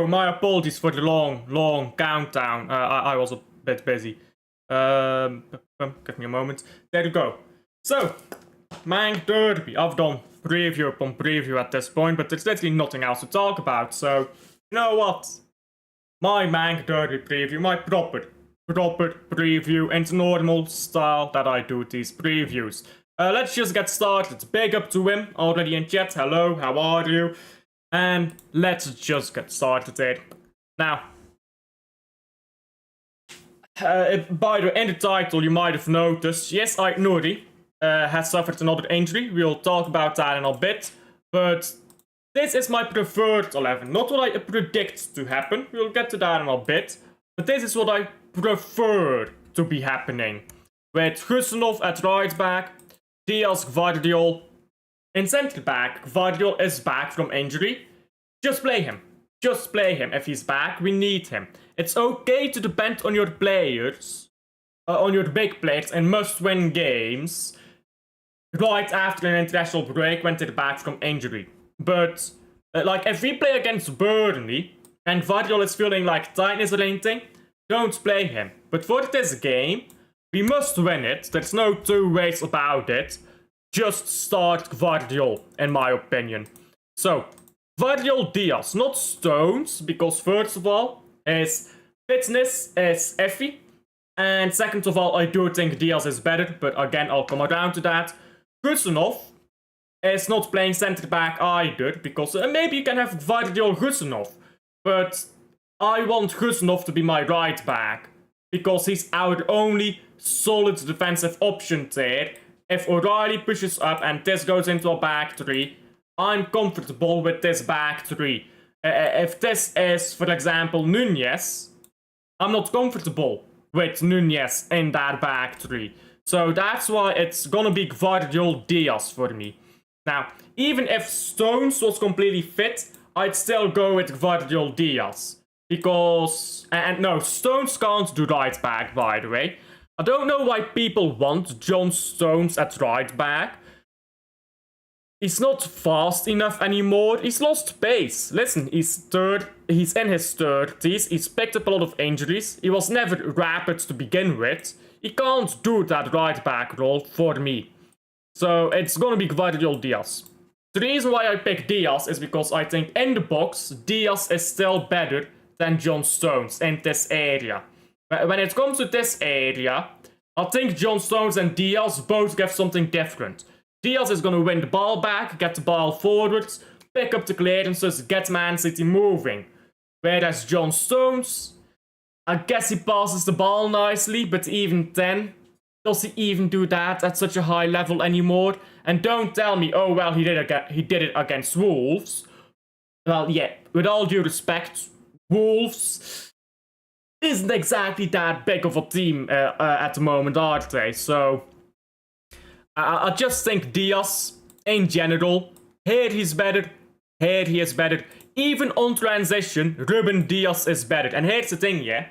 my apologies for the long countdown. I was a bit busy. Give me a moment. There you go. So, Mang Derby. I've done preview upon preview at this point, but there's literally nothing else to talk about. So, you know what? My Mang Derby preview, my proper preview in the normal style that I do these previews. Let's just get started. Big up to him already in chat. Hello, how are you? And let's just get started here. Now, by the way, in the title you might have noticed, yes, Ait-Nouri has suffered another injury. We'll talk about that in a bit. But this is my preferred 11. Not what I predict to happen. We'll get to that in a bit. But this is what I prefer to be happening. With Gusenov at right back, Diaz, Gvardiol. In centre back, Gvardiol is back from injury. Just play him. Just play him. If he's back, we need him. It's okay to depend on your players, on your big players in must-win games right after an international break when they're back from injury. But, like, if we play against Burnley and Gvardiol is feeling like tightness or anything, don't play him. But for this game, we must win it. There's no two ways about it. Just start Gvardiol, in my opinion. So, Gvardiol Diaz, not Stones, because first of all, his fitness is iffy. And second of all, I do think Diaz is better, but again, I'll come around to that. Gusenov is not playing centre back either, because maybe you can have Gvardiol Gusenov. But I want Gusenov to be my right back, because he's our only solid defensive option there. If O'Reilly pushes up and this goes into a back three, I'm comfortable with this back three. If this is, for example, Nunez, I'm not comfortable with Nunez in that back three. So that's why it's gonna be Gvardiol Diaz for me. Now, even if Stones was completely fit, I'd still go with Gvardiol Diaz. Because, and no, Stones can't do right back, by the way. I don't know why people want John Stones at right back. He's not fast enough anymore. He's lost pace. Listen, he's in his 30s. He's picked up a lot of injuries. He was never rapid to begin with. He can't do that right back role for me. So it's gonna be Gvardiol Diaz. The reason why I pick Diaz is because I think in the box, Diaz is still better than John Stones in this area. When it comes to this area, I think John Stones and Diaz both give something different. Diaz is going to win the ball back, get the ball forwards, pick up the clearances, get Man City moving. Whereas John Stones, I guess he passes the ball nicely, but even then, does he even do that at such a high level anymore? And don't tell me, oh well, he did it against Wolves. Well, yeah, with all due respect, Wolves isn't exactly that big of a team at the moment, are they? So, I just think Diaz, in general, here he's better, here he is better. Even on transition, Ruben Diaz is better. And here's the thing, yeah?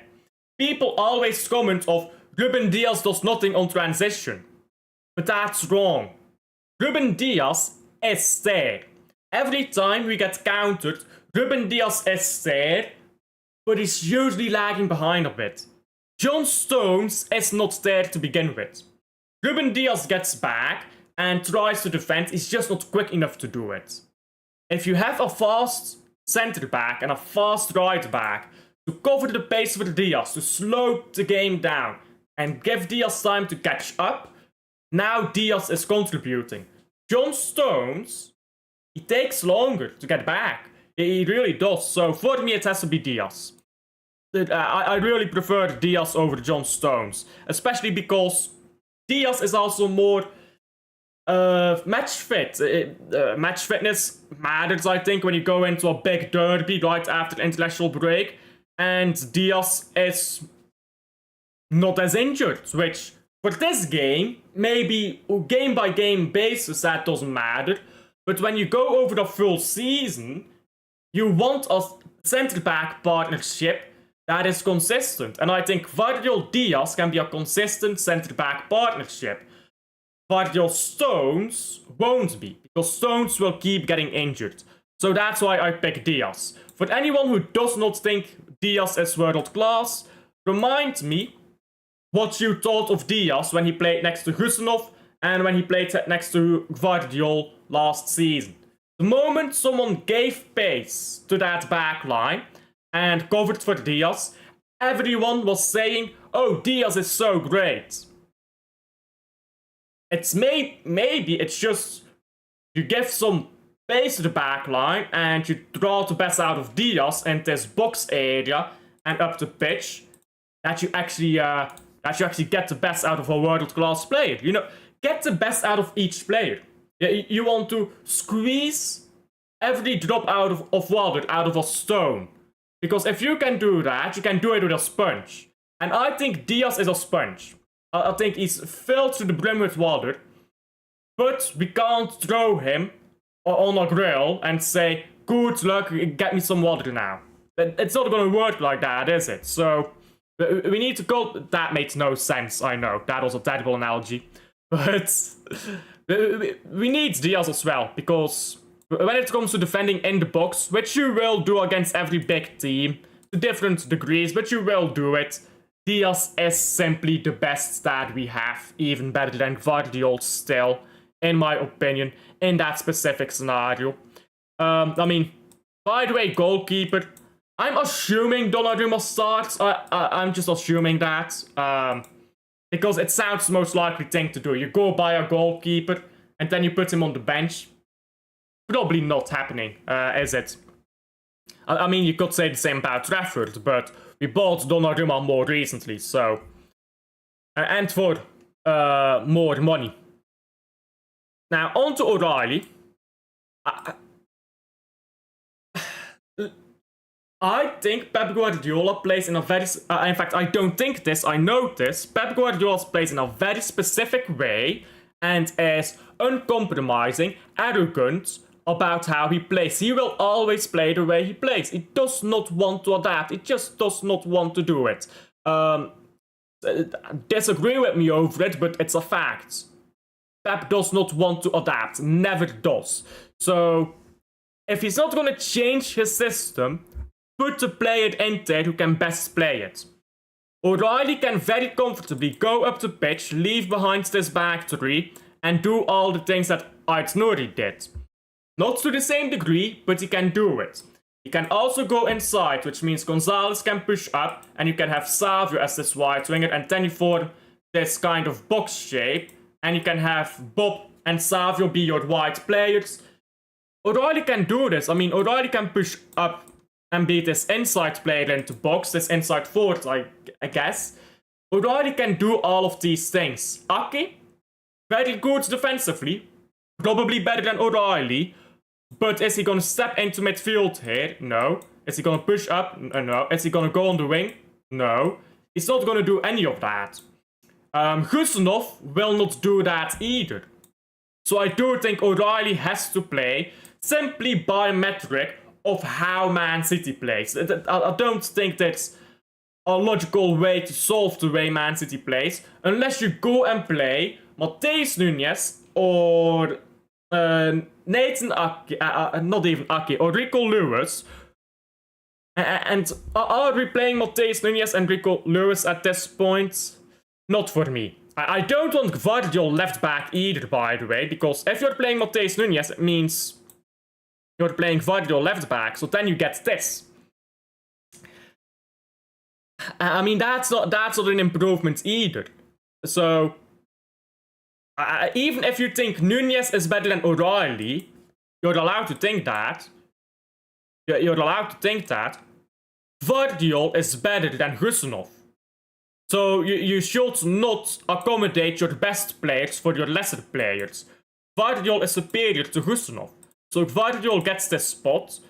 People always comment of, Ruben Diaz does nothing on transition. But that's wrong. Ruben Diaz is there. Every time we get countered, Ruben Diaz is there, but he's usually lagging behind a bit. John Stones is not there to begin with. Ruben Diaz gets back and tries to defend, he's just not quick enough to do it. If you have a fast centre back and a fast right back to cover the pace for Diaz, to slow the game down and give Diaz time to catch up, now Diaz is contributing. John Stones, he takes longer to get back. He really does. So for me, it has to be Diaz. I really prefer Diaz over John Stones, especially because Diaz is also more match fit. Match fitness matters, I think, when you go into a big derby right after the international break, and Diaz is not as injured, which for this game, maybe game by game basis, that doesn't matter. But when you go over the full season, you want a centre back partnership that is consistent. And I think Gvardiol Diaz can be a consistent centre back partnership. Gvardiol Stones won't be, because Stones will keep getting injured. So that's why I pick Diaz. for anyone who does not think Diaz is world class, remind me what you thought of Diaz when he played next to Husanov and when he played next to Gvardiol last season. The moment someone gave pace to that back line and covered for Diaz, everyone was saying, oh, Diaz is so great. It's maybe it's just you give some pace to the back line and you draw the best out of Diaz in this box area and up the pitch that you actually get the best out of a world-class player. You know, get the best out of each player. You want to squeeze every drop out of water out of a stone. Because if you can do that, you can do it with a sponge. And I think Diaz is a sponge. I think he's filled to the brim with water. But we can't throw him on a grill and say, good luck, get me some water now. It's not gonna work like that, is it? So, we need to go... That makes no sense, I know. That was a terrible analogy. But we need Diaz as well, because when it comes to defending in the box, which you will do against every big team, to different degrees, but you will do it, Diaz is simply the best that we have, even better than Gvardiol still, in my opinion, in that specific scenario. I mean, by the way, goalkeeper, I'm assuming Donnarumma starts. I'm just assuming that. Because it sounds the most likely thing to do. You go buy a goalkeeper and then you put him on the bench. Probably not happening, is it? I mean, you could say the same about Trafford, but we bought Donnarumma more recently, so... and for more money. Now, on to O'Reilly. I think Pep Guardiola plays in a very... in fact, I don't think this, I know this. Pep Guardiola plays in a very specific way and is uncompromising, arrogant about how he plays. He will always play the way he plays. He does not want to adapt. He just does not want to do it. Disagree with me over it, but it's a fact. Pep does not want to adapt. Never does. So, if he's not going to change his system, put the player in there who can best play it. O'Reilly can very comfortably go up the pitch, leave behind this back three, and do all the things that Ait-Nouri did. Not to the same degree, but he can do it. He can also go inside, which means Gonzalez can push up, and you can have Savio as this wide winger, and then you form this kind of box shape, and you can have Bob and Savio be your wide players. O'Reilly can do this. I mean, O'Reilly can push up and be this inside player into box, this inside forward, I guess. O'Reilly can do all of these things. Aki, very good defensively, probably better than O'Reilly, but is he gonna step into midfield here? No. Is he gonna push up? No. Is he gonna go on the wing? No. He's not gonna do any of that. Husanov will not do that either. So I do think O'Reilly has to play simply by metric of how Man City plays. I don't think that's a logical way to solve the way Man City plays, unless you go and play Matheus Nunes or Nathan Aki, not even Aki, or Rico Lewis. And are we playing Matheus Nunes and Rico Lewis at this point? Not for me. I don't want Gvardiol left back either, by the way, because if you're playing Matheus Nunes, it means you're playing Gvardiol left back, so then you get this. I mean, that's not an improvement either. So, even if you think Nunes is better than O'Reilly, you're allowed to think that. You're allowed to think that. Gvardiol is better than Husanov. So, you should not accommodate your best players for your lesser players. Gvardiol is superior to Husanov. So Gvardiol gets this spot,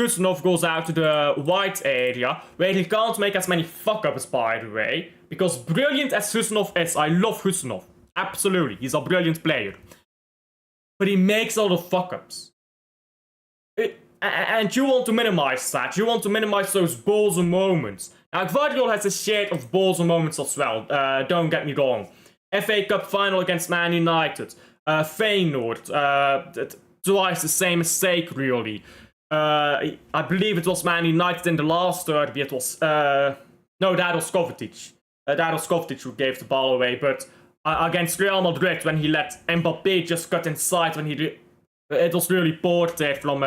Husanov goes out to the wide area, where he can't make as many fuck-ups, by the way, because brilliant as Husanov is, I love Husanov, absolutely, he's a brilliant player, but he makes a lot of fuck-ups. And you want to minimize that, you want to minimize those balls and moments. Now Gvardiol has a share of balls and moments as well, don't get me wrong. FA Cup final against Man United, Feyenoord, twice the same mistake, really. I believe it was Man United in the last derby. It was no, that was Kovacic. That was Kovacic who gave the ball away. But against Real Madrid, when he let Mbappe just cut inside, it was really poor there from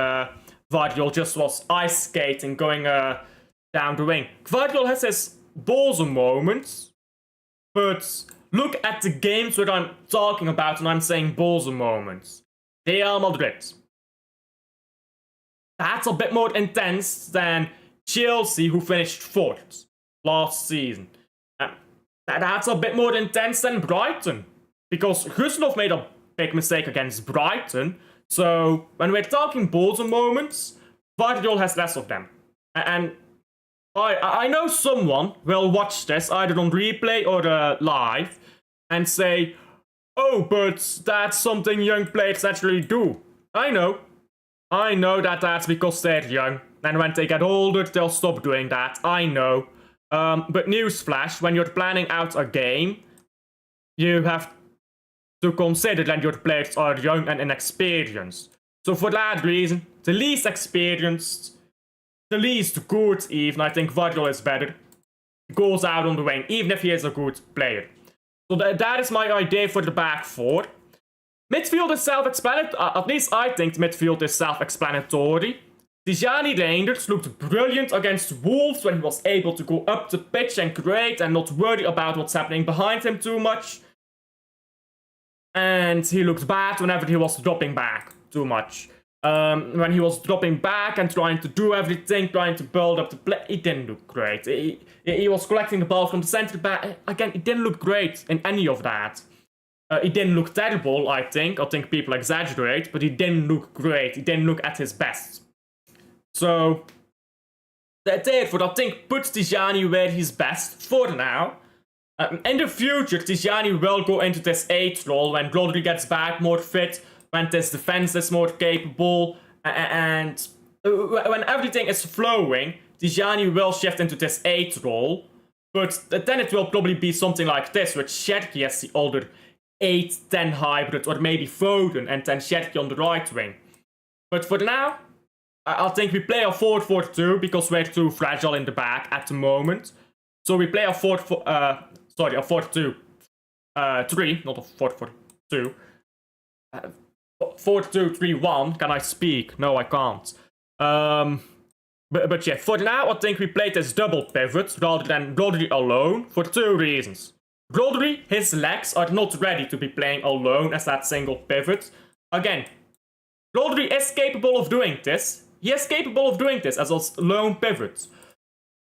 Guardiola. Just was ice skating, going down the wing. Guardiola has his balls and moments, but look at the games that I'm talking about when I'm saying balls and moments. Real Madrid. That's a bit more intense than Chelsea, who finished 4th last season. That's a bit more intense than Brighton, because Gustave made a big mistake against Brighton. So when we're talking balls and moments, Guardiola has less of them. And I know someone will watch this either on replay or live and say, "Oh, but that's something young players actually do." I know that that's because they're young, and when they get older, they'll stop doing that. I know. But newsflash, when you're planning out a game, you have to consider that your players are young and inexperienced. So for that reason, the least experienced, the least good even, I think Guardiola is better, goes out on the wing, even if he is a good player. So that is my idea for the back four. Midfield is self-explanatory, at least I think midfield is self-explanatory. Tijani Reinders looked brilliant against Wolves when he was able to go up the pitch and create and not worry about what's happening behind him too much. And he looked bad whenever he was dropping back too much. When he was dropping back and trying to do everything, trying to build up the play, he didn't look great. He was collecting the ball from the centre back. Again, he didn't look great in any of that. He didn't look terrible, I think. I think people exaggerate, but he didn't look great. He didn't look at his best. So, therefore, I think put Tijani where he's best for now. In the future, Tijani will go into this 8 role when Rodri gets back more fit, when this defense is more capable, and when everything is flowing, Tijani will shift into this 8 role. But then it will probably be something like this, with Cherki as the older 8-10 hybrid, or maybe Foden and then Cherki on the right wing. But for now, I think we play a 4-4-2 because we're too fragile in the back at the moment. So we play a 4-2-3, not a 4-4-2. 4-2-3-1. Can I speak? No, I can't. But yeah, for now, I think we play this double pivot rather than Rodri alone for 2 reasons. Rodri, his legs are not ready to be playing alone as that single pivot. Again, Rodri is capable of doing this. He is capable of doing this as a lone pivot.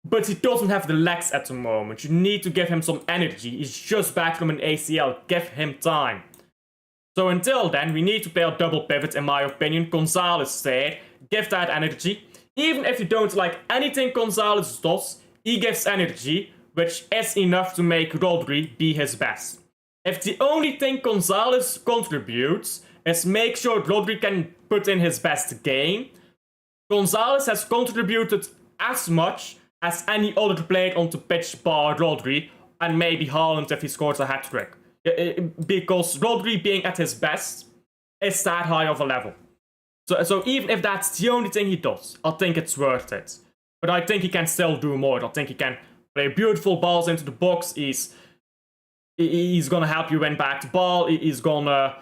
But he doesn't have the legs at the moment. You need to give him some energy. He's just back from an ACL. Give him time. So until then, we need to play a double pivot, in my opinion. Gonzalez there. Give that energy. Even if you don't like anything Gonzalez does, he gives energy, which is enough to make Rodri be his best. If the only thing Gonzalez contributes is make sure Rodri can put in his best game, Gonzalez has contributed as much as any other player on the pitch bar Rodri, and maybe Haaland if he scores a hat-trick. Because Rodri being at his best is that high of a level. So even if that's the only thing he does, I think it's worth it. But I think he can still do more. I think he can play beautiful balls into the box. He's gonna help you win back the ball. He's gonna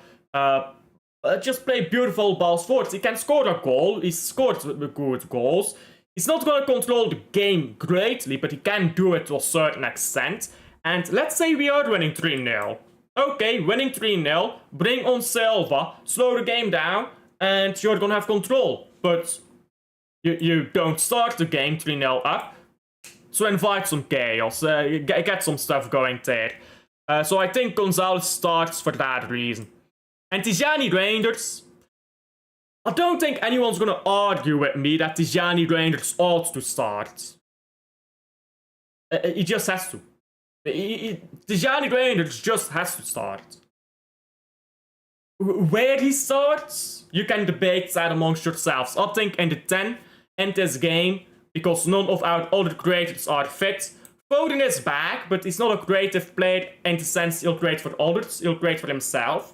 just play beautiful balls forward. He can score a goal. He's scored good goals. He's not gonna control the game greatly, but he can do it to a certain extent. And let's say we are winning 3-0. Okay, winning 3-0. Bring on Silva. Slow the game down. And you're gonna have control. But you don't start the game 3-0 up. So invite some chaos. Get some stuff going there. So I think Gonzalez starts for that reason. And Tijani Reinders, I don't think anyone's gonna argue with me that Tijani Reinders ought to start. He just has to. Tijani Reinders just has to start. Where he starts, you can debate that amongst yourselves. I think in the 10 in this game, because none of our other creators are fit. Foden is back, but he's not a creative player in the sense he'll create for others, he'll create for himself.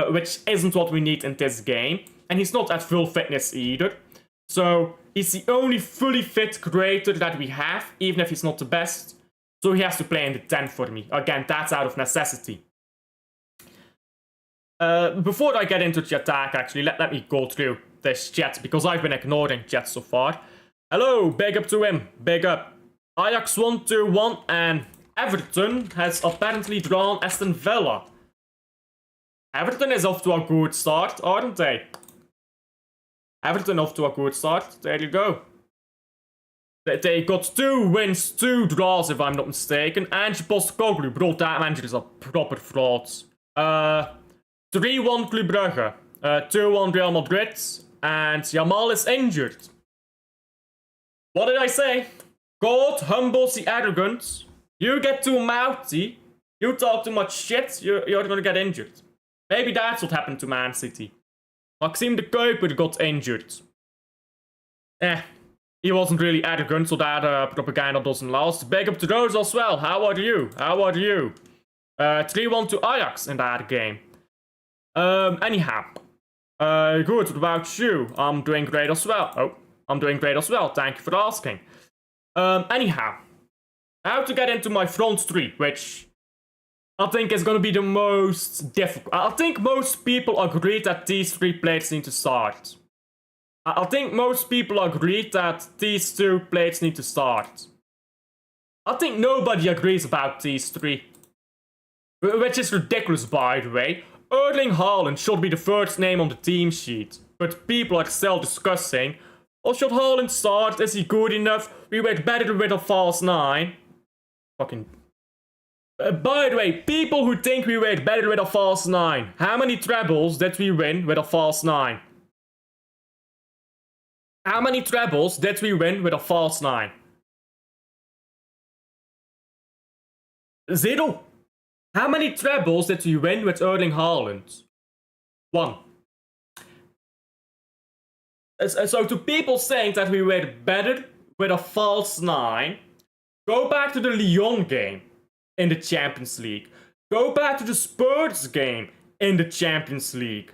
Which isn't what we need in this game. and he's not at full fitness either. So he's the only fully fit creator that we have, even if he's not the best. So he has to play in the 10 for me. Again, that's out of necessity. Before I get into the attack, actually, let me go through this chat, because I've been ignoring chat so far. Hello, big up to him, big up. Ajax 1-2-1, and Everton has apparently drawn Aston Villa. Everton is off to a good start, aren't they? Everton off to a good start, there you go. They got 2 wins, 2 draws if I'm not mistaken. Ange Postecoglou, bro, that manager is a proper fraud. 3-1 Club Brugge, 2-1 Real Madrid, and Yamal is injured. What did I say? God humbles the arrogant. You get too mouthy, you talk too much shit, you're gonna get injured. Maybe that's what happened to Man City. Maxime de Kuyper got injured. He wasn't really arrogant, so that propaganda doesn't last. Big up to those as well. How are you? 3-1 to Ajax in that game. Anyhow. Good, what about you? I'm doing great as well. Oh, I'm doing great as well. Thank you for asking. Anyhow. How to get into my front 3, which I think is going to be the most difficult. I think most people agree that these 3 players need to start. I think most people agree that these 2 players need to start. I think nobody agrees about these 3. Which is ridiculous, by the way. Erling Haaland should be the first name on the team sheet. But people are still discussing, oh, should Haaland start? Is he good enough? We work better with a false 9. Fucking... by the way, people who think we work better with a false 9. How many trebles did we win with a false 9? How many trebles did we win with a false 9? 0. How many trebles did we win with Erling Haaland? 1. So to people saying that we were better with a false 9, go back to the Lyon game in the Champions League. Go back to the Spurs game in the Champions League.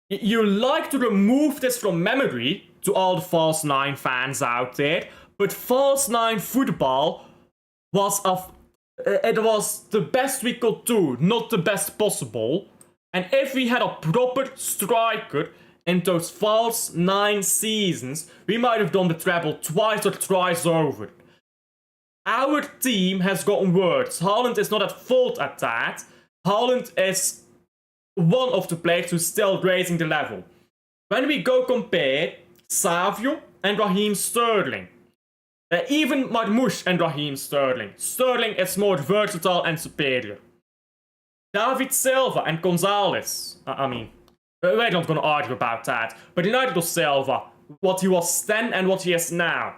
You like to remove this from memory to all the false 9 fans out there, but false 9 football was it was the best we could do, not the best possible. And if we had a proper striker in those false 9 seasons, we might have done the treble twice or thrice over. Our team has gotten worse. Haaland is not at fault at that. Haaland is one of the players who's still raising the level. When we go compare Savio and Raheem Sterling, even Marmoush and Raheem Sterling. Sterling is more versatile and superior. David Silva and Gonzalez. We're not going to argue about that. But United of Silva, what he was then and what he is now.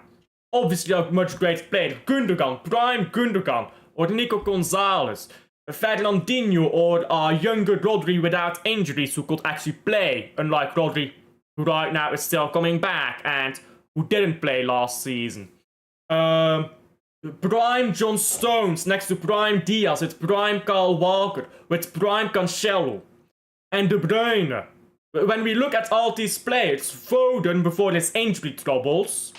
Obviously a much greater player. Gundogan, prime Gundogan. Or Nico Gonzalez. Fernandinho or a younger Rodri without injuries who could actually play. Unlike Rodri, who right now is still coming back and who didn't play last season. Prime John Stones next to Prime Diaz with Prime Kyle Walker with Prime Cancelo and De Bruyne. When we look at all these players, Foden before his injury troubles,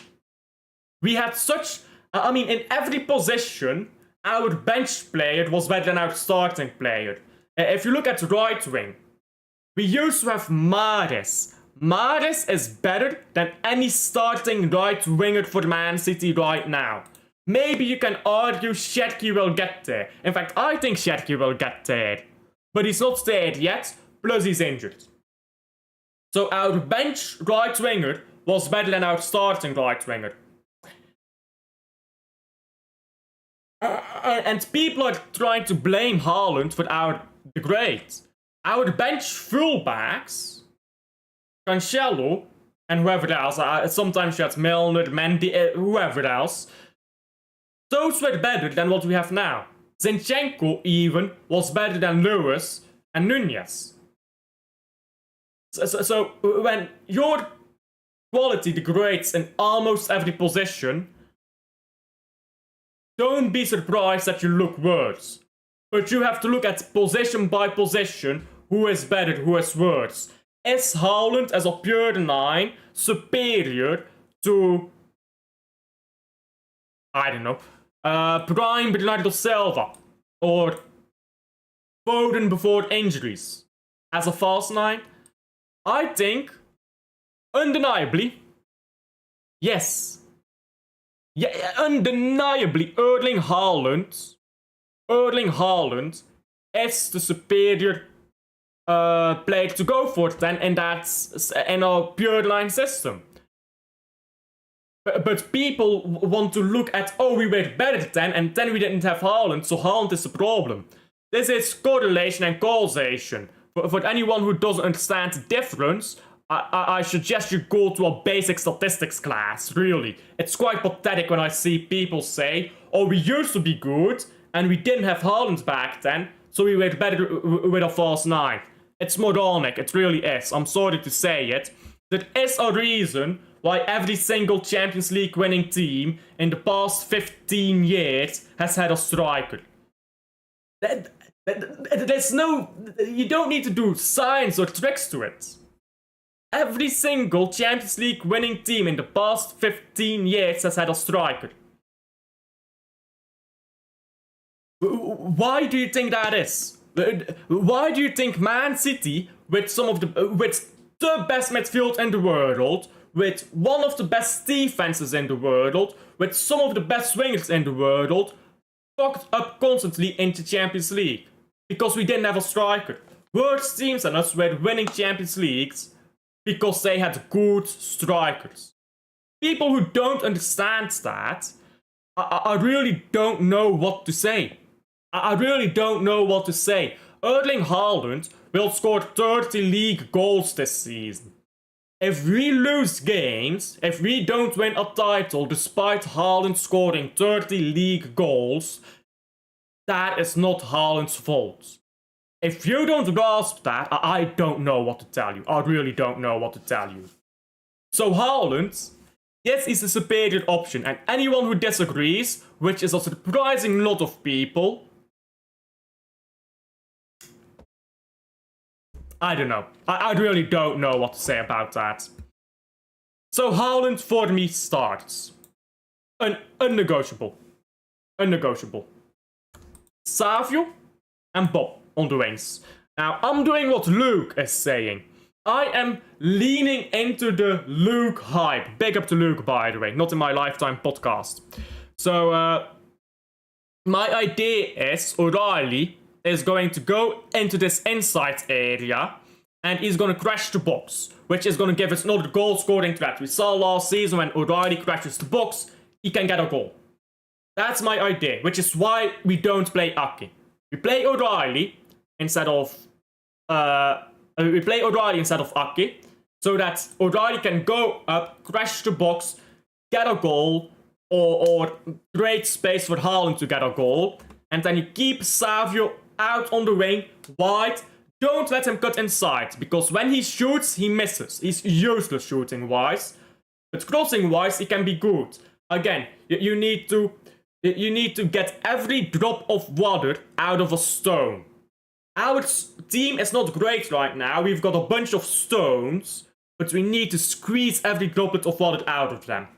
we had such... in every position, our bench player was better than our starting player. If you look at right wing, we used to have Mahrez. Mahrez is better than any starting right winger for Man City right now. Maybe you can argue Cherki will get there. In fact, I think Cherki will get there. But he's not there yet, plus he's injured. So our bench right winger was better than our starting right winger. And people are trying to blame Haaland for the grades. Our bench fullbacks, Cancelo, and whoever else, sometimes you had Milner, Mendy, whoever else, those were better than what we have now. Zinchenko even was better than Lewis and Nunez. So when your quality degrades in almost every position, don't be surprised that you look worse. But you have to look at position by position, who is better, who is worse. is Haaland as a pure 9 superior to, I don't know, Prime Bernardo Silva or Foden before injuries as a false 9? I think, undeniably, yes. Yeah, undeniably, Erling Haaland is the superior player to go for then, and that's in a pure line system. But people want to look at, oh, we were better then, and then we didn't have Haaland, so Haaland is the problem. This is correlation and causation. For anyone who doesn't understand the difference, I suggest you go to a basic statistics class, really. It's quite pathetic when I see people say, oh, we used to be good, and we didn't have Haaland back then, so we were better with a false 9. It's moronic, it really is. I'm sorry to say it. There is a reason why every single Champions League winning team in the past 15 years has had a striker. There's no... You don't need to do science or tricks to it. Every single Champions League winning team in the past 15 years has had a striker. Why do you think that is? Why do you think Man City, with the best midfield in the world, with one of the best defenses in the world, with some of the best wingers in the world, fucked up constantly into Champions League? Because we didn't have a striker. Worse teams than us were winning Champions Leagues because they had good strikers. People who don't understand that, I really don't know what to say. I really don't know what to say. Erling Haaland will score 30 league goals this season. If we lose games, if we don't win a title despite Haaland scoring 30 league goals, that is not Haaland's fault. If you don't grasp that, I don't know what to tell you. I really don't know what to tell you. So Haaland, yes, is a superior option, and anyone who disagrees, which is a surprising lot of people, I don't know. I really don't know what to say about that. So Haaland for me starts. Unnegotiable. Unnegotiable. Savio and Bob on the wings. Now, I'm doing what Luke is saying. I am leaning into the Luke hype. Big up to Luke, by the way. Not in my lifetime podcast. So, my idea is O'Reilly is going to go into this inside area and he's going to crash the box, which is going to give us another goal scoring threat. We saw last season when O'Reilly crashes the box, he can get a goal. That's my idea, which is why we don't play Aki. We play O'Reilly instead of Aki, so that O'Reilly can go up, crash the box, get a goal, or create space for Haaland to get a goal, and then you keep Savio out on the wing, wide. Don't let him cut inside, because when he shoots, he misses. He's useless shooting-wise, but crossing-wise, he can be good. Again, you need to get every drop of water out of a stone. Our team is not great right now. We've got a bunch of stones, but we need to squeeze every droplet of water out of them.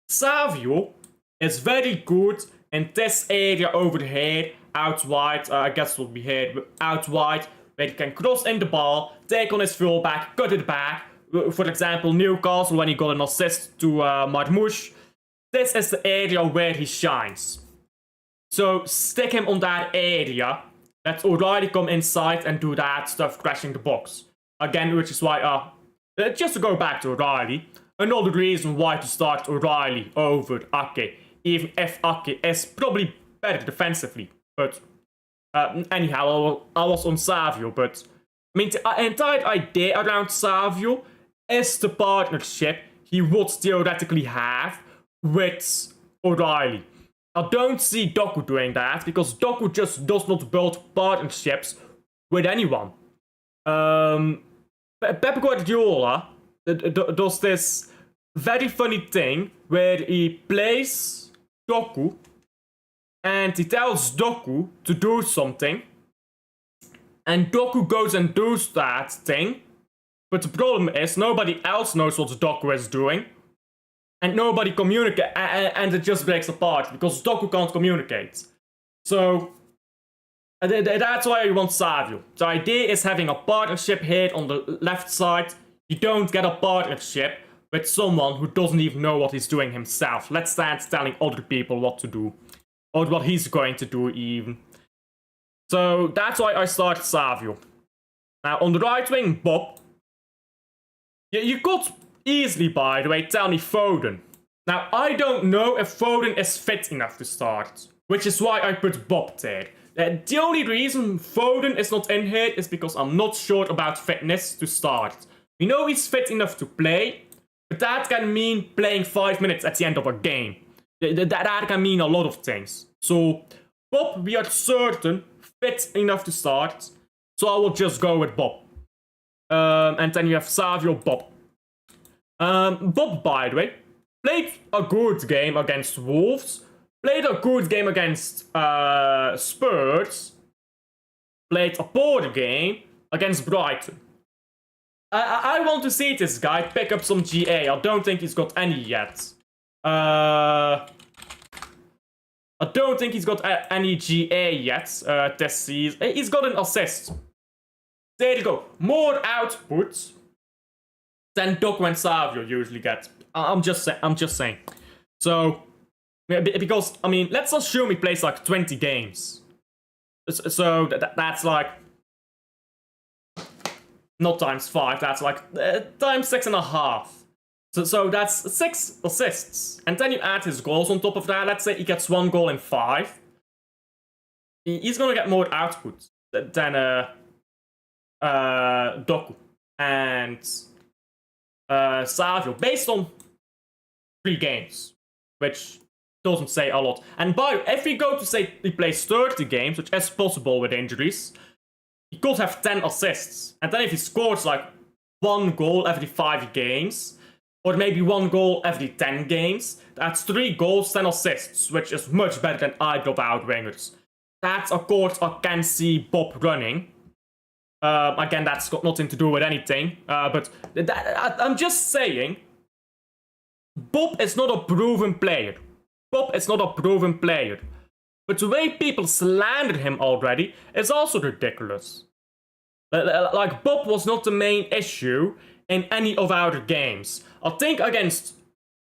Savio is very good in this area over here, out wide. I guess will be here, out wide, where he can cross in the ball, take on his fullback, cut it back. For example, Newcastle when he got an assist to Marmoush. This is the area where he shines. So stick him on that area. Let O'Reilly come inside and do that stuff, crashing the box. Again, which is why, just to go back to O'Reilly, another reason why to start O'Reilly over Ake, even if Ake is probably better defensively. But anyhow, I was on Savio, but I mean, the entire idea around Savio is the partnership he would theoretically have with O'Reilly. I don't see Doku doing that, because Doku just does not build partnerships with anyone. Pep Guardiola does this very funny thing where he plays Doku and he tells Doku to do something, and Doku goes and does that thing, But the problem is, nobody else knows what Doku is doing. And nobody communicates, and it just breaks apart, because Doku can't communicate. So, that's why I want Savio. The idea is having a partnership here on the left side. You don't get a partnership with someone who doesn't even know what he's doing himself. Let's start telling other people what to do. Or what he's going to do, even. So, that's why I started Savio. Now, on the right wing, Bob. You could easily, by the way, tell me Foden. Now, I don't know if Foden is fit enough to start, which is why I put Bob there. The only reason Foden is not in here is because I'm not sure about fitness to start. We know he's fit enough to play, but that can mean playing 5 minutes at the end of a game. That can mean a lot of things. So, Bob, we are certain, fit enough to start, so I will just go with Bob. And then you have Savio, Bob. Bob, by the way, played a good game against Wolves. Played a good game against Spurs. Played a poor game against Brighton. I want to see this guy pick up some GA. I don't think he's got any yet. I don't think he's got any GA yet this season. He's got an assist. There you go. More output than Doku and Savio usually get. I'm just saying. So, because, I mean, let's assume he plays like 20 games. So, that's like... Not times 5, that's like times 6.5. So that's 6 assists. And then you add his goals on top of that. Let's say he gets 1 goal in 5. He's gonna get more output than Doku and Savio, based on 3 games, which doesn't say a lot. And if we go to say he plays 30 games, which is possible with injuries, he could have 10 assists. And then if he scores like 1 goal every 5 games, or maybe 1 goal every 10 games, that's 3 goals, 10 assists, which is much better than either of our wingers. That's a course I can see Bob running. Again, that's got nothing to do with anything. But I'm just saying, Bob is not a proven player. Bob is not a proven player. But the way people slander him already is also ridiculous. Like, Bob was not the main issue in any of our games. I think against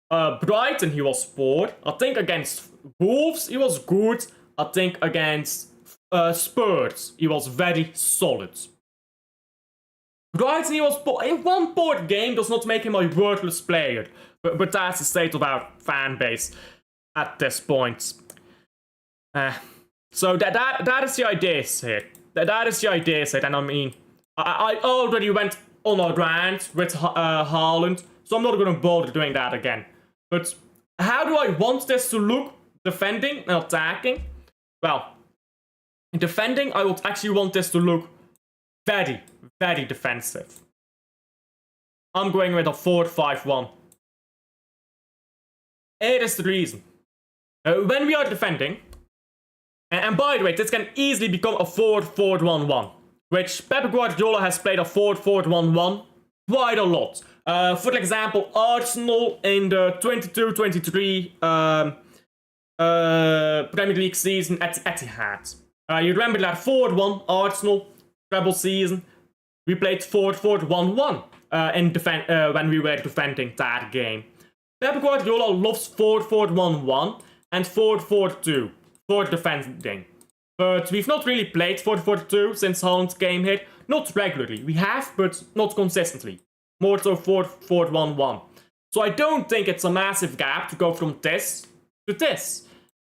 Brighton he was poor. I think against Wolves he was good. I think against Spurs he was very solid. Brighton he was poor. One poor game does not make him a worthless player. But that's the state of our fan base at this point. So that is the idea here. That is the idea here. And I mean, I already went on a rant with Haaland, so I'm not going to bother doing that again. But how do I want this to look? Defending and attacking? Well, in defending, I would actually want this to look very, very defensive. I'm going with a 4-5-1. Here is the reason. When we are defending, and by the way, this can easily become a 4-4-1-1, which Pep Guardiola has played a 4-4-1-1 quite a lot. For example, Arsenal in the 22-23 Premier League season at Etihad. You remember that 4-1 Arsenal treble season? We played 4-4-1-1 when we were defending that game. Pep Guardiola loves 4-4-1-1 and 4-4-2 for defending. But we've not really played 4-4-2 since Haaland came here. Not regularly. We have, but not consistently. More so 4-4-1-1. So I don't think it's a massive gap to go from this to this.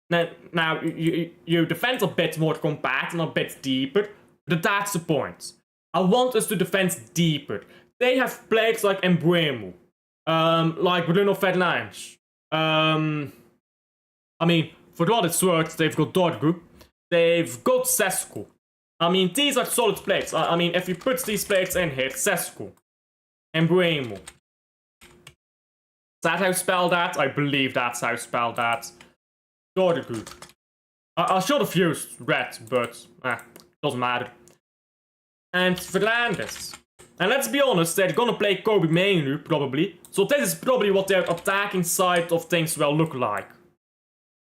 Now you defend a bit more compact and a bit deeper, but that's the point. I want us to defend deeper. They have players like Mbeumo, like Bruno Fernandes. I mean, for what it's worth, they've got Dorgu, they've got Sesko. I mean, these are solid players. I mean, if you put these players in here, Sesko, Mbeumo. Is that how you spell that? I believe that's how you spell that. Dorgu. I should have used red, but doesn't matter. And Fernandes. And let's be honest, they're gonna play Kobe Mainu, probably. So this is probably what their attacking side of things will look like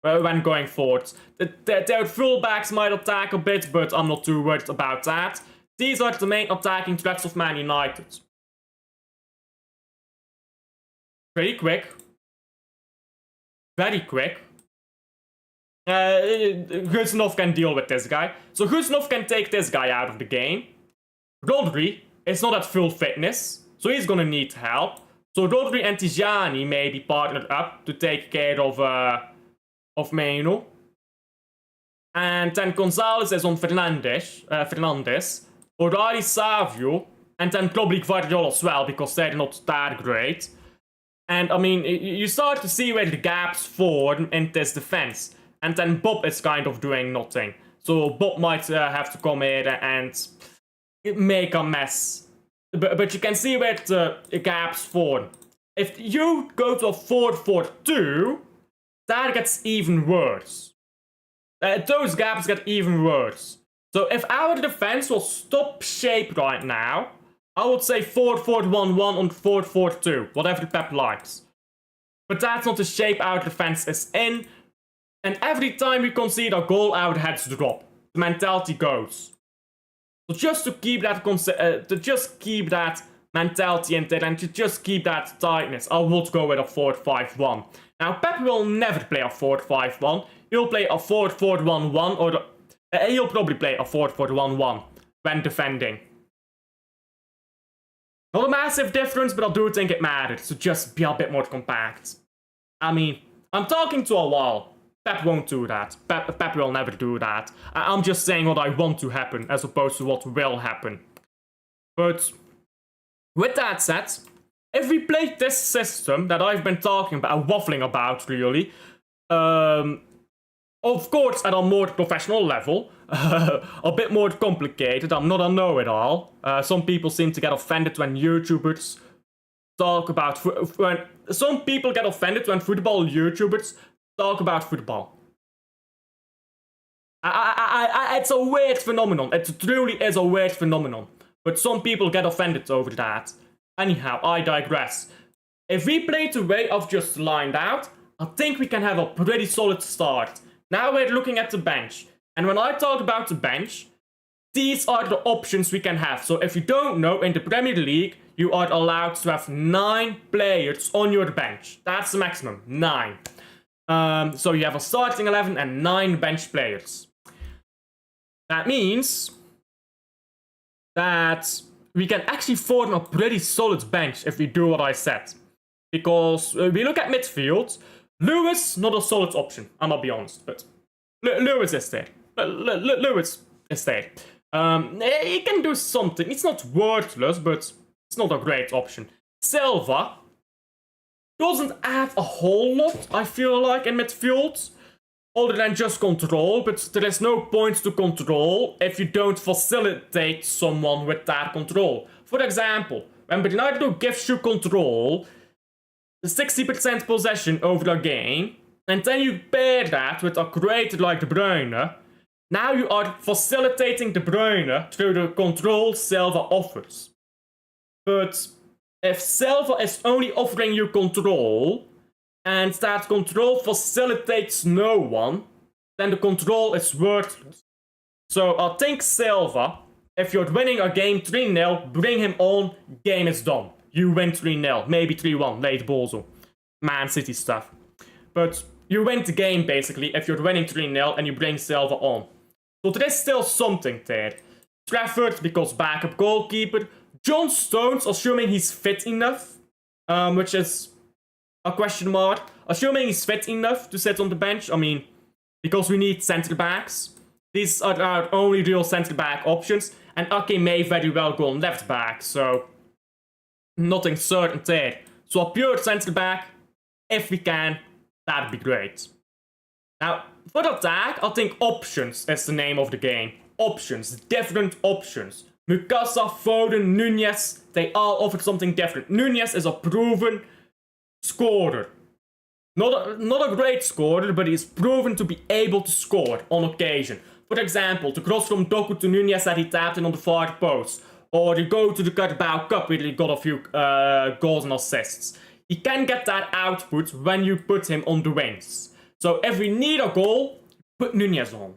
when going forward. Their fullbacks might attack a bit, but I'm not too worried about that. These are the main attacking threats of Man United. Pretty quick. Very quick. Guzanov can deal with this guy. So Guzanov can take this guy out of the game. Rodri is not at full fitness, so he's gonna need help. So Rodri and Tijani may be partnered up to take care of Meno. And then Gonzalez is on Fernandes. O'Reilly, Savio, and then probably Guardiola as well, because they're not that great. And I mean, you start to see where the gaps form in this defense. And then Bob is kind of doing nothing. So Bob might have to come here and make a mess. But you can see where the gaps form. If you go to a 4-4-2, that gets even worse. Those gaps get even worse. So if our defense will stop shape right now, I would say 4-4-1-1 on 4-4-2, whatever Pep likes. But that's not the shape our defense is in. And every time we concede a goal, our heads drop. The mentality goes. So just to keep that mentality in there and to just keep that tightness, I would go with a 4-5-1. Now Pep will never play a 4-5-1. He'll play a 4-4-1-1 or he'll probably play a 4-4-1-1 when defending. Not a massive difference, but I do think it matters to just be a bit more compact. I mean, I'm talking to a wall. Pep won't do that. Pep will never do that. I'm just saying what I want to happen as opposed to what will happen. But with that said, if we play this system that I've been talking about, waffling about really, of course at a more professional level, a bit more complicated, I'm not a know-it-all. Some people seem to get offended when YouTubers talk about... Some people get offended when football YouTubers talk about football. It's a weird phenomenon. It truly is a weird phenomenon. But some people get offended over that. Anyhow, I digress. If we play the way I've just lined out, I think we can have a pretty solid start. Now we're looking at the bench. And when I talk about the bench, these are the options we can have. So if you don't know, in the Premier League, you are allowed to have 9 players on your bench. That's the maximum, 9. So you have a starting 11 and 9 bench players. That means that we can actually form a pretty solid bench if we do what I said. Because we look at midfield, Lewis, not a solid option, I'm gonna be honest, but Lewis is there. Lewis is there. He can do something. It's not worthless, but it's not a great option. Silva doesn't add a whole lot, I feel like, in midfield. Other than just control, but there is no point to control if you don't facilitate someone with that control. For example, when Bernardo gives you control, the 60% possession over a game, and then you pair that with a creator like De Bruyne, now you are facilitating De Bruyne through the control Silva offers. But if Silva is only offering you control, and that control facilitates no one, then the control is worthless. So I think Silva, if you're winning a game 3-0, bring him on, game is done. You win 3-0, maybe 3-1, late Bozo. Man City stuff. But you win the game basically if you're winning 3-0 and you bring Silva on. So there is still something there. Trafford because backup goalkeeper. John Stones, assuming he's fit enough, which is a question mark. Assuming he's fit enough to sit on the bench, I mean, because we need centre backs. These are our only real centre back options, and Ake may very well go on left back, so nothing certain there. So a pure centre back, if we can, that'd be great. Now, for attack, I think options is the name of the game. Options, different options. Mukasa, Foden, Nunez, they all offer something different. Nunez is a proven scorer. Not a great scorer, but he's proven to be able to score on occasion. For example, the cross from Doku to Nunez that he tapped in on the far post. or you go to the Carabao Cup where he got a few goals and assists. He can get that output when you put him on the wings. So if we need a goal, put Nunez on.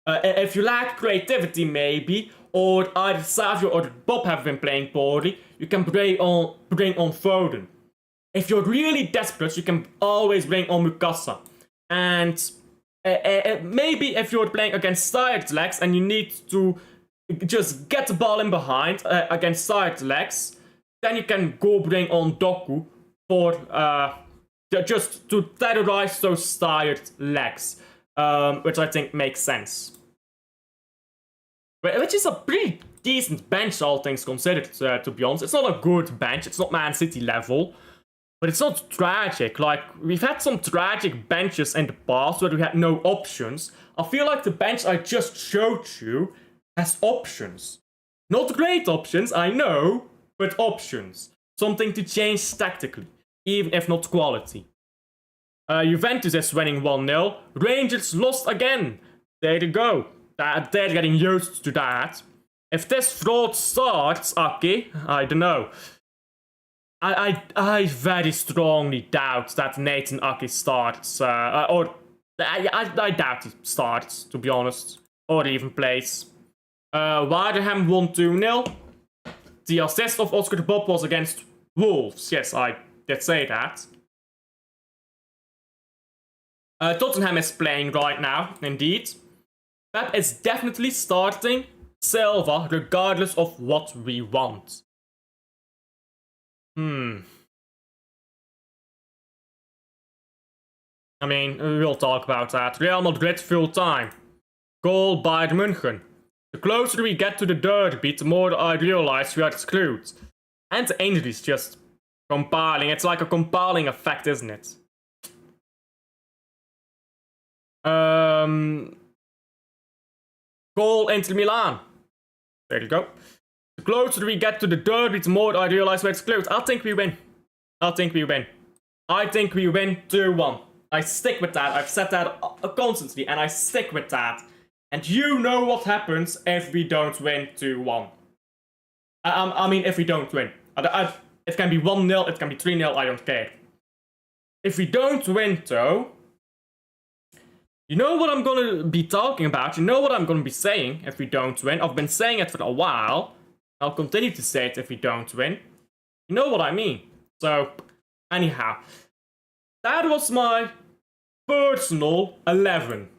If you lack creativity maybe, or either Savio or Bob have been playing poorly, you can bring on Foden. If you're really desperate, you can always bring on Mukasa. And maybe if you're playing against tired legs and you need to just get the ball in behind against tired legs, then you can go bring on Doku for just to terrorize those tired legs, which I think makes sense. Which is a pretty decent bench, all things considered, to be honest. It's not a good bench, it's not Man City level, but it's not tragic. Like, we've had some tragic benches in the past where we had no options. I feel like the bench I just showed you has options. Not great options, I know, but options. Something to change tactically, even if not quality. Juventus is winning 1-0. Rangers lost again. There you go. They're getting used to that. If this fraud starts, Aki, I don't know. I very strongly doubt that Nathan Aki starts. I doubt he starts, to be honest. Or even plays. Waardeham won 2-0. The assist of Oscar de Bob was against Wolves. Yes, I did say that. Tottenham is playing right now, indeed. Pep is definitely starting Silva regardless of what we want. I mean, we'll talk about that. Real Madrid full time. Goal Bayern München. The closer we get to the derby, the more I realize we are screwed. And the injuries just compiling. It's like a compiling effect, isn't it? Goal Inter Milan. There you go. The closer we get to the derby, the more I realize we're screwed. I think we win. I think we win 2-1. I stick with that. I've said that constantly, and I stick with that. And you know what happens if we don't win 2-1. I mean, if we don't win. It can be 1-0, it can be 3-0, I don't care. If we don't win, though, you know what I'm gonna be talking about. You know what I'm gonna be saying if we don't win. I've been saying it for a while. I'll continue to say it if we don't win. You know what I mean. So, anyhow. That was my personal 11.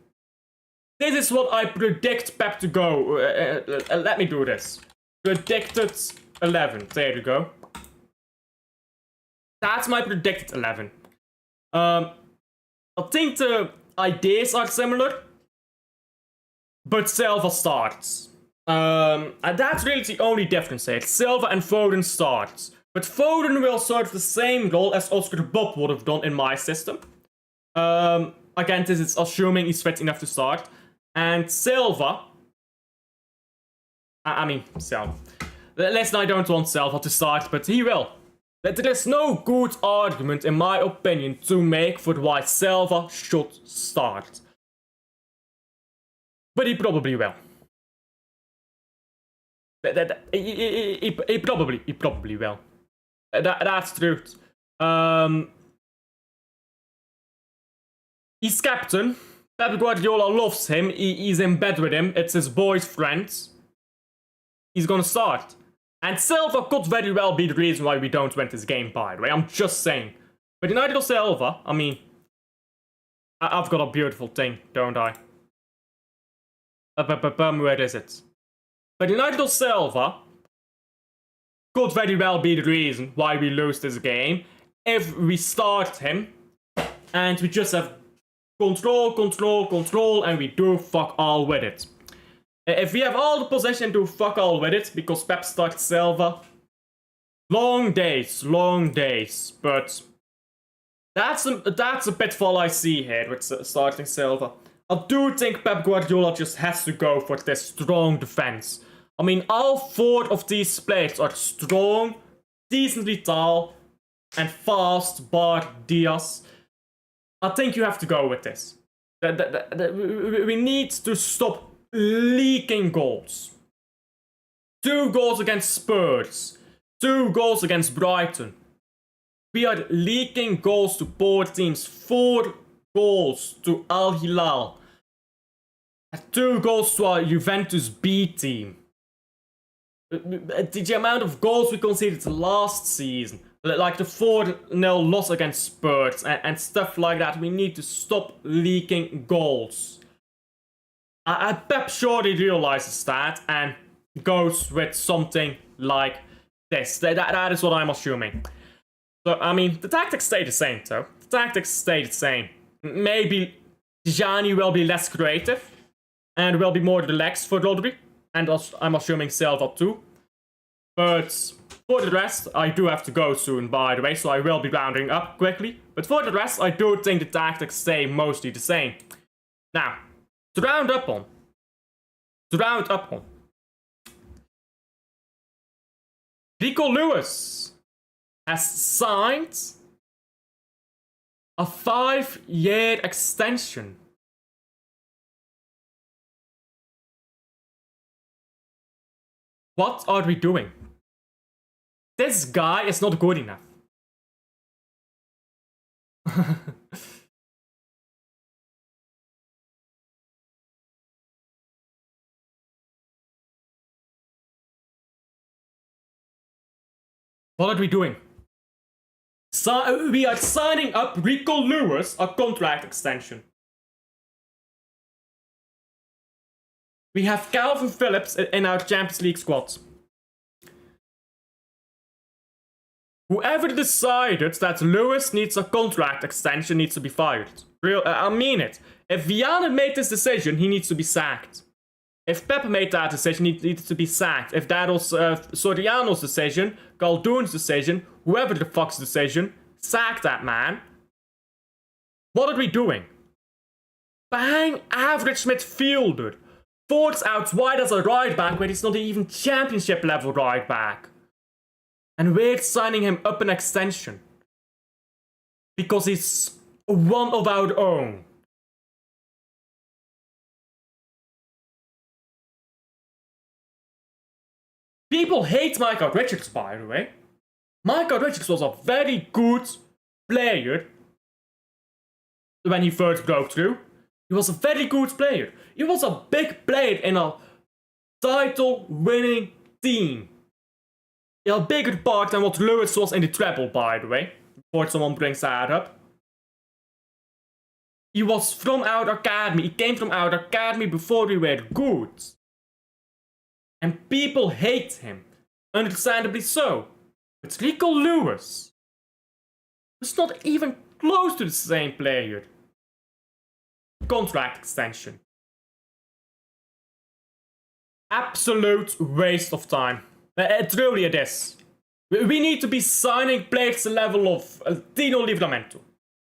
This is what I predict Pep to go. Let me do this. Predicted 11. There you go. That's my predicted 11. I think the ideas are similar, but Silva starts. And that's really the only difference here. Silva and Foden starts. But Foden will serve the same role as Oscar de Bob would have done in my system. Again, this is assuming he's fit enough to start. And Silva... Silva. Listen, I don't want Silva to start, but he will. There is no good argument, in my opinion, to make for why Silva should start. But he probably will. He probably will. That's truth. He's captain. Pep Guardiola loves him. He's in bed with him. It's his boy's friend. He's gonna start. And Silva could very well be the reason why we don't win this game, by the way. I'm just saying. But United or Silva, I mean... I've got a beautiful thing, don't I? Where is it? But United or Silva could very well be the reason why we lose this game. If we start him and we just have control, and we do fuck all with it. If we have all the possession, do fuck all with it, because Pep starts Silva. Long days, but that's a pitfall I see here with starting Silva. I do think Pep Guardiola just has to go for this strong defense. I mean, all four of these players are strong, decently tall, and fast, bar Diaz. I think you have to go with this. We need to stop leaking goals. 2 goals against Spurs, 2 goals against Brighton. We are leaking goals to poor teams, 4 goals to Al Hilal, 2 goals to our Juventus B team. The amount of goals we conceded last season, like the 4-0 loss against Spurs and stuff like that, we need to stop leaking goals. Pep surely realizes that and goes with something like this. That is what I'm assuming. So, I mean, the tactics stay the same, though. The tactics stay the same. Maybe Gianni will be less creative and will be more relaxed for Rodri. And I'm assuming Silva too. But for the rest, I do have to go soon, by the way, so I will be rounding up quickly. But for the rest, I do think the tactics stay mostly the same. Now, to round up on. Rico Lewis has signed a 5-year extension. What are we doing? This guy is not good enough. What are we doing? We are signing up Rico Lewis a contract extension. We have Calvin Phillips in our Champions League squad. Whoever decided that Lewis needs a contract extension needs to be fired. I mean it. If Viana made this decision, he needs to be sacked. If Pep made that decision, he needs to be sacked. If that was Soriano's decision, Galdoon's decision, whoever the fuck's decision, sack that man. What are we doing? Bang average midfielder. Forwards out wide as a right back when he's not even championship level right back. And we're signing him up an extension. Because he's one of our own. People hate Michael Richards, by the way. Michael Richards was a very good player when he first broke through. He was a very good player. He was a big player in a title-winning team. A bigger part than what Lewis was in the treble, by the way. Before someone brings that up. He was from our academy. He came from our academy before we were good. And people hate him. Understandably so. But Rico Lewis was not even close to the same player. Contract extension. Absolute waste of time. Truly it is. We need to be signing players to the level of Tino Livramento.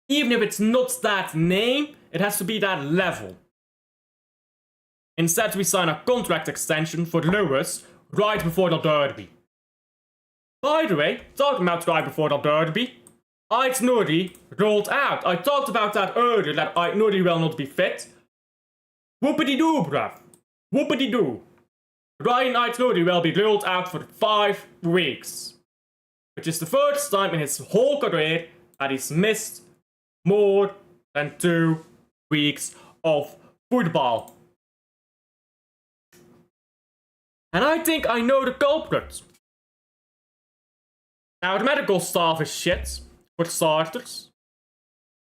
Even if it's not that name, it has to be that level. Instead, we sign a contract extension for Lewis right before the derby. By the way, talking about right before the derby, Ait-Nouri rolled out. I talked about that earlier, that Ait-Nouri will not be fit. Whoopity-doo, bruv. Whoopity-doo. Ryan Ait-Nouri will be ruled out for 5 weeks. Which is the first time in his whole career that he's missed more than 2 weeks of football. And I think I know the culprit. Now, the medical staff is shit, for starters.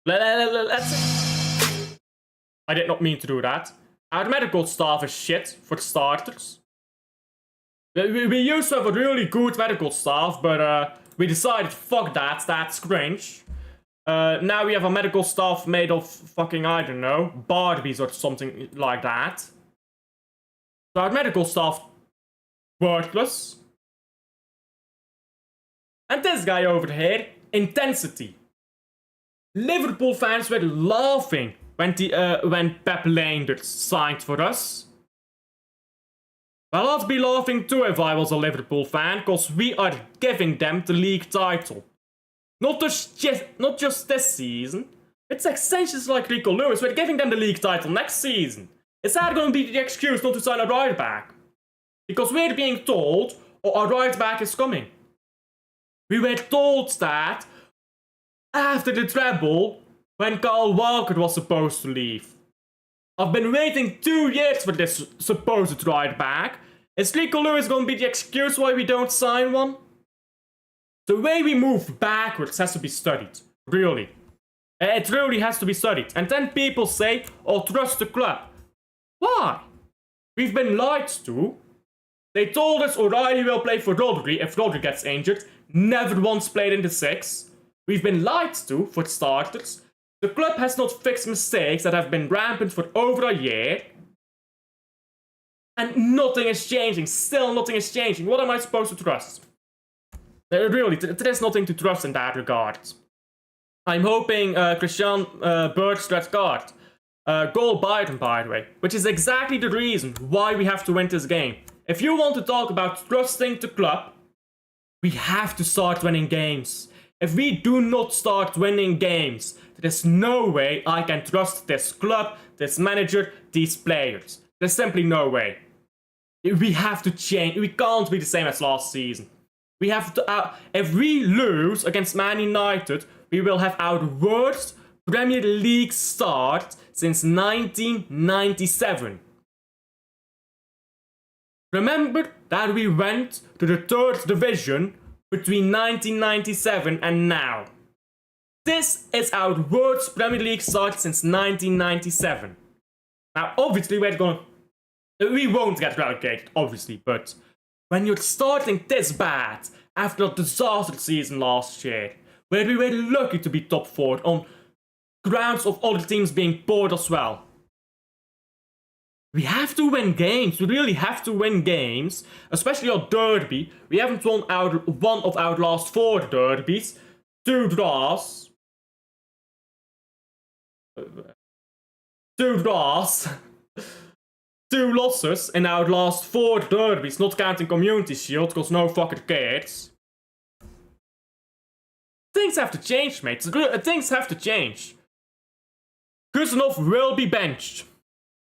Let's... I did not mean to do that. Our medical staff is shit, for starters. We used to have a really good medical staff, but we decided, fuck that, that's cringe. Now we have a medical staff made of fucking, I don't know, Barbies or something like that. So our medical staff, worthless. And this guy over here, intensity. Liverpool fans were laughing when Pep Lijnders signed for us. Well, I'd be laughing too if I was a Liverpool fan, because we are giving them the league title. Not just this season. It's extensions like Rico Lewis. We're giving them the league title next season. Is that going to be the excuse not to sign a right back? Because we're being told, oh, our right back is coming. We were told that after the treble, when Kyle Walker was supposed to leave. I've been waiting 2 years for this supposed right back. Is Rico Lewis gonna be the excuse why we don't sign one? The way we move backwards has to be studied. Really. It really has to be studied. And then people say, oh, trust the club. Why? We've been lied to. They told us O'Reilly will play for Rodri if Rodri gets injured. Never once played in the 6. We've been lied to, for starters. The club has not fixed mistakes that have been rampant for over a year. And nothing is changing. Still nothing is changing. What am I supposed to trust? Really, there is nothing to trust in that regard. I'm hoping Christian Berg's red card. Goal Biden, by the way. Which is exactly the reason why we have to win this game. If you want to talk about trusting the club, we have to start winning games. If we do not start winning games, there's no way I can trust this club, this manager, these players. There's simply no way. We have to change. We can't be the same as last season. We have to. If we lose against Man United, we will have our worst Premier League start since 1997. Remember that we went to the 3rd division between 1997 and now. This is our worst Premier League start since 1997. Now, obviously, we won't get relegated, obviously, but when you're starting this bad after a disaster season last year, where we were lucky to be top 4 on grounds of other teams being poor as well. We have to win games. We really have to win games, especially our derby. We haven't won one of our last 4 derbies. 2 draws. 2 draws. 2 losses in our last 4 derbies, not counting Community Shield, because no fucker cares. Things have to change, mate. Things have to change. Kuznov will be benched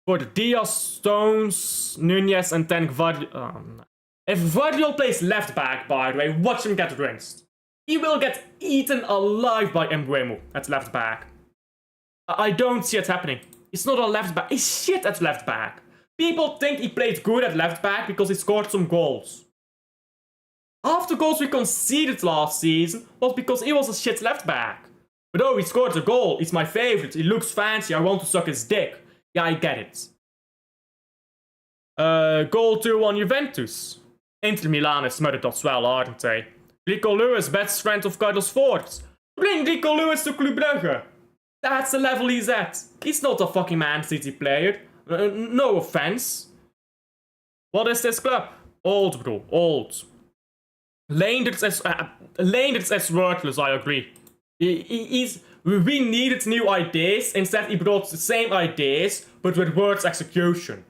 for the Diaz, Stones, Nunez, and then Gvardiol. If Gvardiol plays left back, by the way, watch him get rinsed. He will get eaten alive by Mbeumo at left back. I don't see it happening. He's not a left back. He's shit at left back. People think he played good at left back because he scored some goals. Half the goals we conceded last season was because he was a shit left back. But oh, he scored a goal. He's my favorite. He looks fancy. I want to suck his dick. Yeah, I get it. Goal 2-1 Juventus. Inter Milan is smothered as well, aren't they? Rico Lewis, best friend of Carlos Fort. Bring Rico Lewis to Club Brugge. That's the level he's at. He's not a fucking Man City player. No offense. What is this club? Old, bro. Old. Leenders is worthless, I agree. We needed new ideas. Instead, he brought the same ideas, but with worse execution.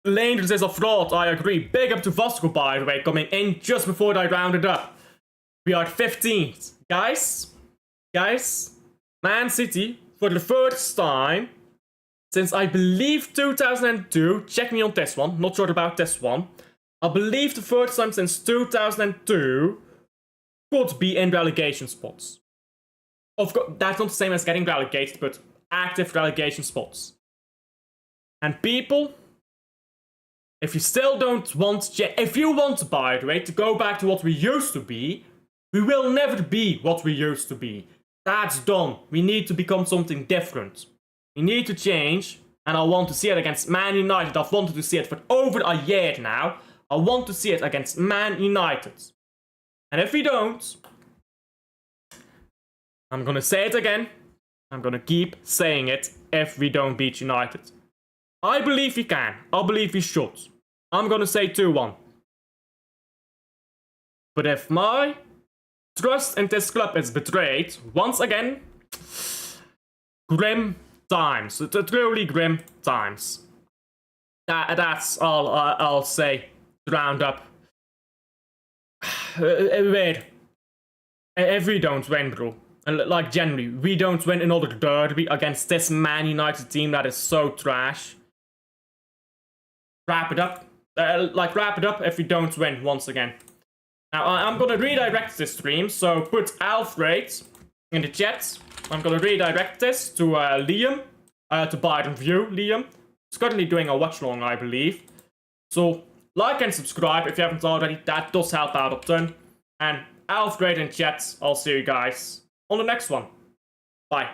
Leenders is a fraud, I agree. Big up to Vasco, by the way, coming in just before I rounded up. We are 15th. Guys, Man City, for the first time since I believe 2002, check me on this one, not sure about this one. I believe the first time since 2002 could be in relegation spots. Of course, that's not the same as getting relegated, but active relegation spots. And people, if you still don't want, if you want, by the way, to go back to what we used to be, we will never be what we used to be. That's done. We need to become something different. We need to change, and I want to see it against Man United. I've wanted to see it for over a year now. I want to see it against Man United. And if we don't, I'm gonna say it again. I'm gonna keep saying it if we don't beat United. I believe we can. I believe we should. I'm gonna say 2-1. But if my trust in this club is betrayed, once again, grim times. Truly grim times. That's all I'll say. Round up. Wait. If we don't win, bro, like generally, we don't win another derby against this Man United team that is so trash, wrap it up. Wrap it up if we don't win once again. Now, I'm gonna redirect this stream, so put Alfred in the chat. I'm gonna redirect this to Liam, to Byron View, Liam. He's currently doing a watch-along, I believe. So, like and subscribe if you haven't already, that does help out a ton. And Alfred in chat, I'll see you guys on the next one. Bye.